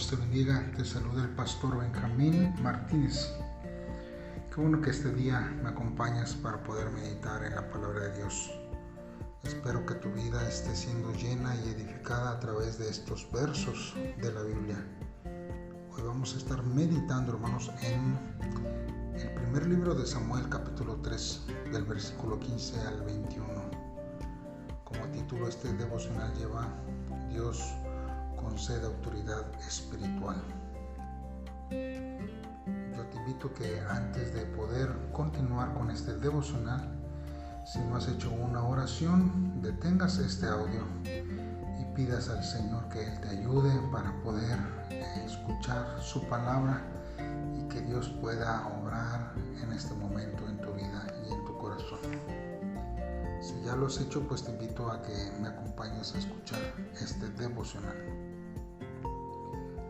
Dios te bendiga, te saluda el pastor Benjamín Martínez. Qué bueno que este día me acompañas para poder meditar en la palabra de Dios. Espero que tu vida esté siendo llena y edificada a través de estos versos de la Biblia. Hoy vamos a estar meditando, hermanos, en el primer libro de Samuel, capítulo 3, del versículo 15 al 21. Como título, este devocional lleva Dios concede autoridad espiritual. Yo te invito que antes de poder continuar con este devocional, si no has hecho una oración, detengas este audio y pidas al Señor que Él te ayude para poder escuchar su palabra y que Dios pueda obrar en este momento en tu vida y en tu corazón. Si ya lo has hecho, pues te invito a que me acompañes a escuchar este devocional.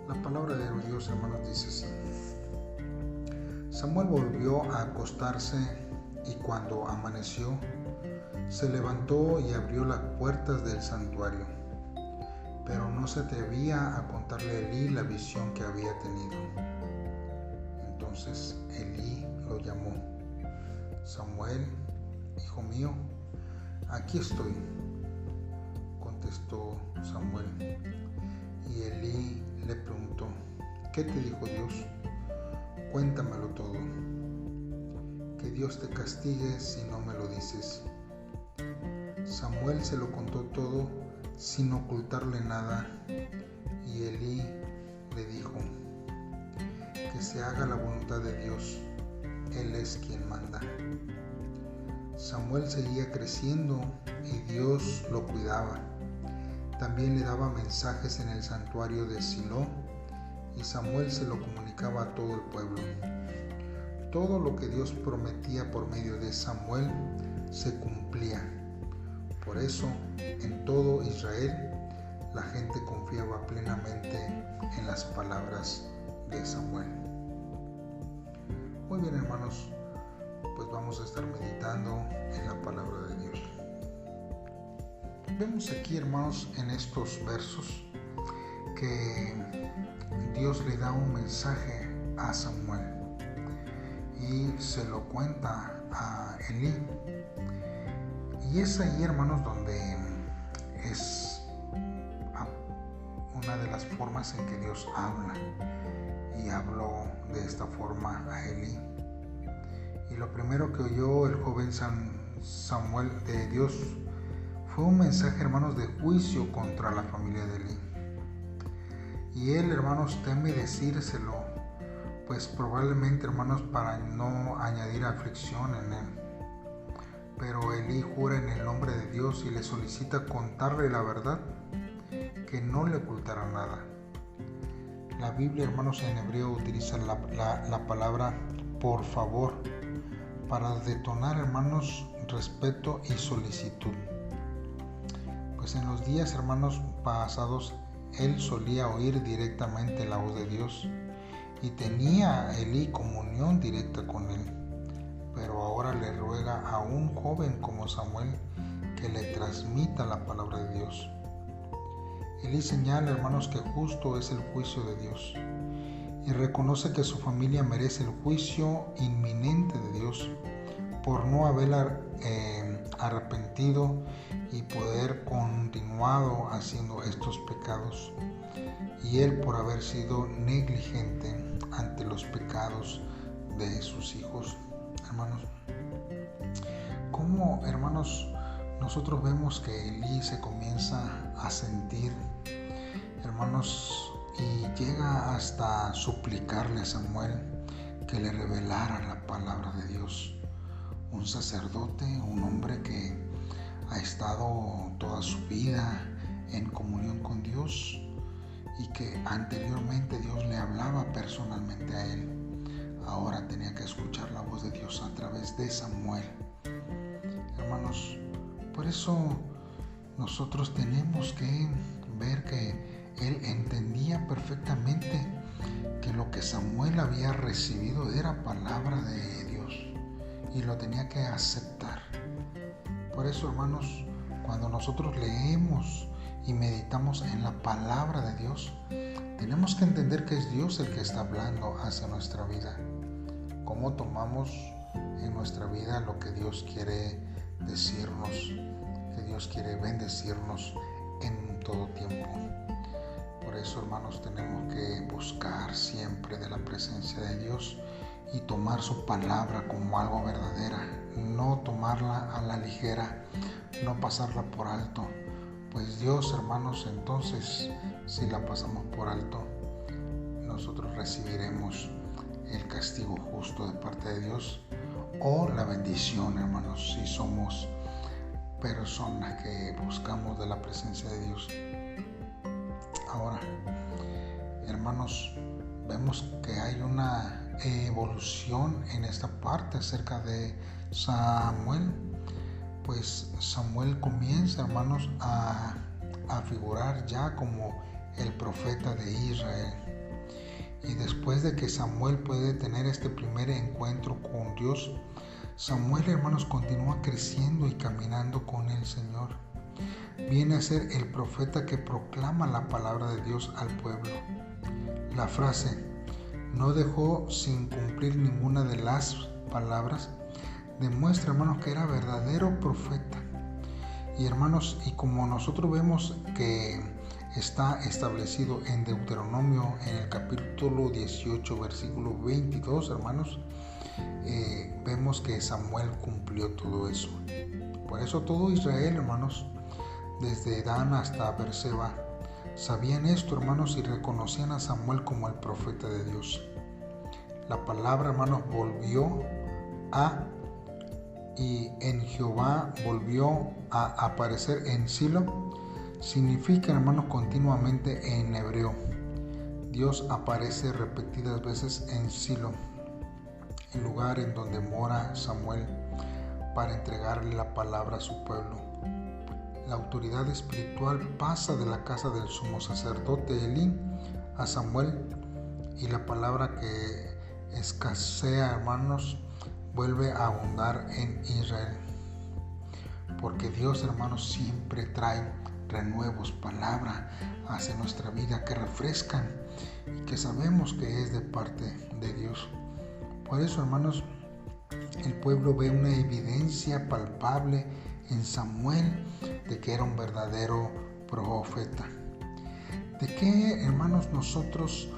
La palabra de Dios, hermanos, dice así: Samuel volvió a acostarse y cuando amaneció, se levantó y abrió las puertas del santuario, pero no se atrevía a contarle a Elí la visión que había tenido. Entonces Elí lo llamó: Samuel, hijo mío. Aquí estoy, contestó Samuel. Y Elí le preguntó: ¿qué te dijo Dios? Cuéntamelo todo. Que Dios te castigue si no me lo dices. Samuel se lo contó todo sin ocultarle nada, y Elí le dijo: que se haga la voluntad de Dios, Él es quien manda. Samuel seguía creciendo y Dios lo cuidaba. También le daba mensajes en el santuario de Silo y Samuel se lo comunicaba a todo el pueblo. Todo lo que Dios prometía por medio de Samuel se cumplía. Por eso, en todo Israel, la gente confiaba plenamente en las palabras de Samuel. Muy bien, hermanos, pues vamos a estar meditando en la palabra de Dios. Vemos aquí, hermanos, en estos versos que Dios le da un mensaje a Samuel y se lo cuenta a Elí. Y es ahí, hermanos, donde es una de las formas en que Dios habla, y habló de esta forma a Elí. Y lo primero que oyó el joven Samuel de Dios fue un mensaje, hermanos, de juicio contra la familia de Elí. Y él, hermanos, teme decírselo, pues probablemente, hermanos, para no añadir aflicción en él. Pero Elí jura en el nombre de Dios y le solicita contarle la verdad, que no le ocultará nada. La Biblia, hermanos, en hebreo utiliza la palabra por favor para detonar, hermanos, respeto y solicitud. Pues en los días, hermanos, pasados, él solía oír directamente la voz de Dios y tenía Elí comunión directa con él. Pero ahora le ruega a un joven como Samuel que le transmita la palabra de Dios. Elí señala, hermanos, que justo es el juicio de Dios y reconoce que su familia merece el juicio inminente de Dios por no haber arrepentido y poder continuado haciendo estos pecados, y él por haber sido negligente ante los pecados de sus hijos. Hermanos, ¿cómo, hermanos, nosotros vemos que Elí se comienza a sentir, hermanos, y llega hasta suplicarle a Samuel que le revelara la palabra de Dios? Un sacerdote, un hombre que ha estado toda su vida en comunión con Dios y que anteriormente Dios le hablaba personalmente a él, ahora tenía que escuchar la voz de Dios a través de Samuel. Hermanos, por eso nosotros tenemos que ver que él entendía perfectamente que lo que Samuel había recibido era palabra de Dios y lo tenía que aceptar. Por eso, hermanos, cuando nosotros leemos y meditamos en la palabra de Dios, tenemos que entender que es Dios el que está hablando hacia nuestra vida. Cómo tomamos en nuestra vida lo que Dios quiere decirnos, que Dios quiere bendecirnos en todo tiempo. Por eso, hermanos, tenemos que buscar siempre de la presencia de Dios y tomar su palabra como algo verdadera, no tomarla a la ligera, no pasarla por alto. Pues Dios, hermanos, entonces, si la pasamos por alto, nosotros recibiremos el castigo justo de parte de Dios o la bendición, hermanos, si somos personas que buscamos de la presencia de Dios. Ahora, hermanos, vemos que hay una evolución en esta parte acerca de Samuel. Pues Samuel comienza, hermanos, a figurar ya como el profeta de Israel. Y después de que Samuel puede tener este primer encuentro con Dios, Samuel, hermanos, continúa creciendo y caminando con el Señor. Viene a ser el profeta que proclama la palabra de Dios al pueblo. La frase "no dejó sin cumplir ninguna de las palabras" demuestra, hermanos, que era verdadero profeta. Y hermanos, y como nosotros vemos que está establecido en Deuteronomio en el capítulo 18, versículo 22, hermanos, vemos que Samuel cumplió todo eso. Por eso todo Israel, hermanos, desde Dan hasta Berseba, sabían esto, hermanos, y reconocían a Samuel como el profeta de Dios. La palabra, hermanos, y en Jehová volvió a aparecer en Silo, significa, hermanos, continuamente en hebreo. Dios aparece repetidas veces en Silo, el lugar en donde mora Samuel, para entregarle la palabra a su pueblo. La autoridad espiritual pasa de la casa del sumo sacerdote Elí a Samuel, y la palabra que escasea, hermanos, vuelve a abundar en Israel. Porque Dios, hermanos, siempre trae renuevos, palabra hacia nuestra vida que refrescan y que sabemos que es de parte de Dios. Por eso, hermanos, el pueblo ve una evidencia palpable en Samuel de que era un verdadero profeta. ¿De qué, hermanos, nosotros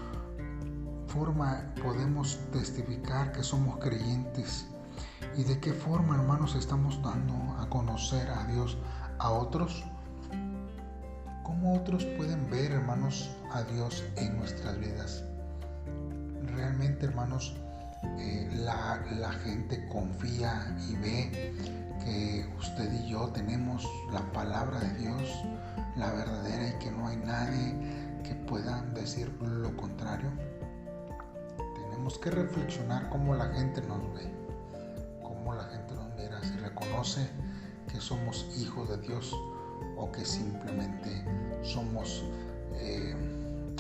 forma podemos testificar que somos creyentes? ¿Y de qué forma, hermanos, estamos dando a conocer a Dios a otros? ¿Cómo otros pueden ver, hermanos, a Dios en nuestras vidas? Realmente, hermanos, la gente confía y ve que usted y yo tenemos la palabra de Dios, la verdadera, y que no hay nadie que pueda decir lo contrario. Tenemos que reflexionar cómo la gente nos ve, cómo la gente nos mira, si reconoce que somos hijos de Dios o que simplemente somos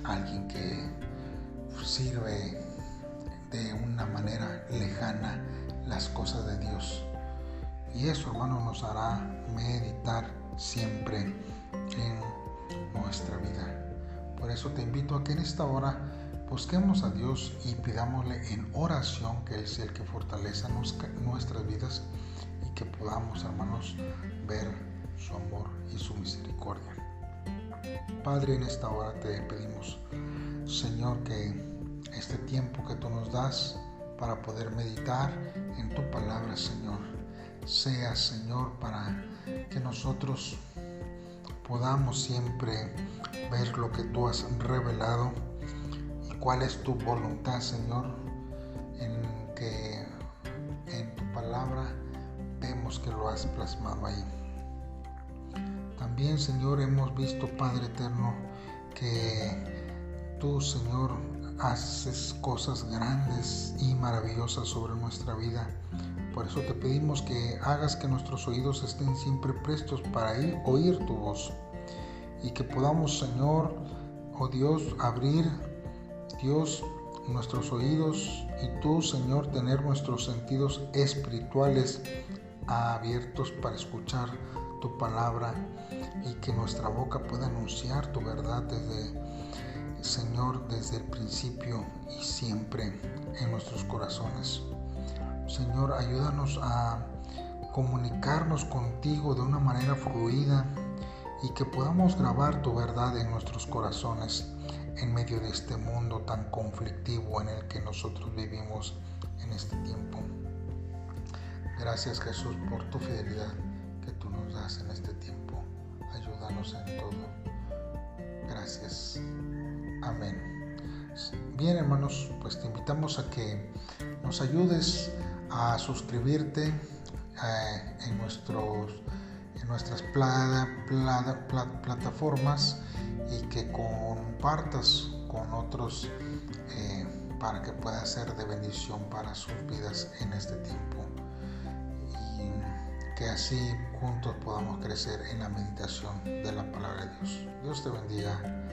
alguien que sirve de una manera lejana las cosas de Dios. Y eso, hermanos, nos hará meditar siempre en nuestra vida. Por eso te invito a que en esta hora busquemos a Dios y pidámosle en oración que Él sea el que fortaleza nuestras vidas y que podamos, hermanos, ver su amor y su misericordia. Padre, en esta hora te pedimos, Señor, que este tiempo que tú nos das para poder meditar en tu palabra, Señor, sea, Señor, para que nosotros podamos siempre ver lo que tú has revelado y cuál es tu voluntad, Señor, en que en tu palabra vemos que lo has plasmado ahí. También, Señor, hemos visto, Padre eterno, que tú, Señor, haces cosas grandes y maravillosas sobre nuestra vida. Por eso te pedimos que hagas que nuestros oídos estén siempre prestos para oír tu voz y que podamos, Señor, oh Dios, abrir, Dios, nuestros oídos y tú, Señor, tener nuestros sentidos espirituales abiertos para escuchar tu palabra y que nuestra boca pueda anunciar tu verdad Señor, desde el principio y siempre en nuestros corazones. Señor, ayúdanos a comunicarnos contigo de una manera fluida y que podamos grabar tu verdad en nuestros corazones en medio de este mundo tan conflictivo en el que nosotros vivimos en este tiempo. Gracias, Jesús, por tu fidelidad que tú nos das en este tiempo. Ayúdanos en todo. Gracias. Amén. Bien, hermanos, pues te invitamos a que nos ayudes a suscribirte en nuestras plataformas y que compartas con otros para que pueda ser de bendición para sus vidas en este tiempo, y que así juntos podamos crecer en la meditación de la palabra de Dios. Dios te bendiga.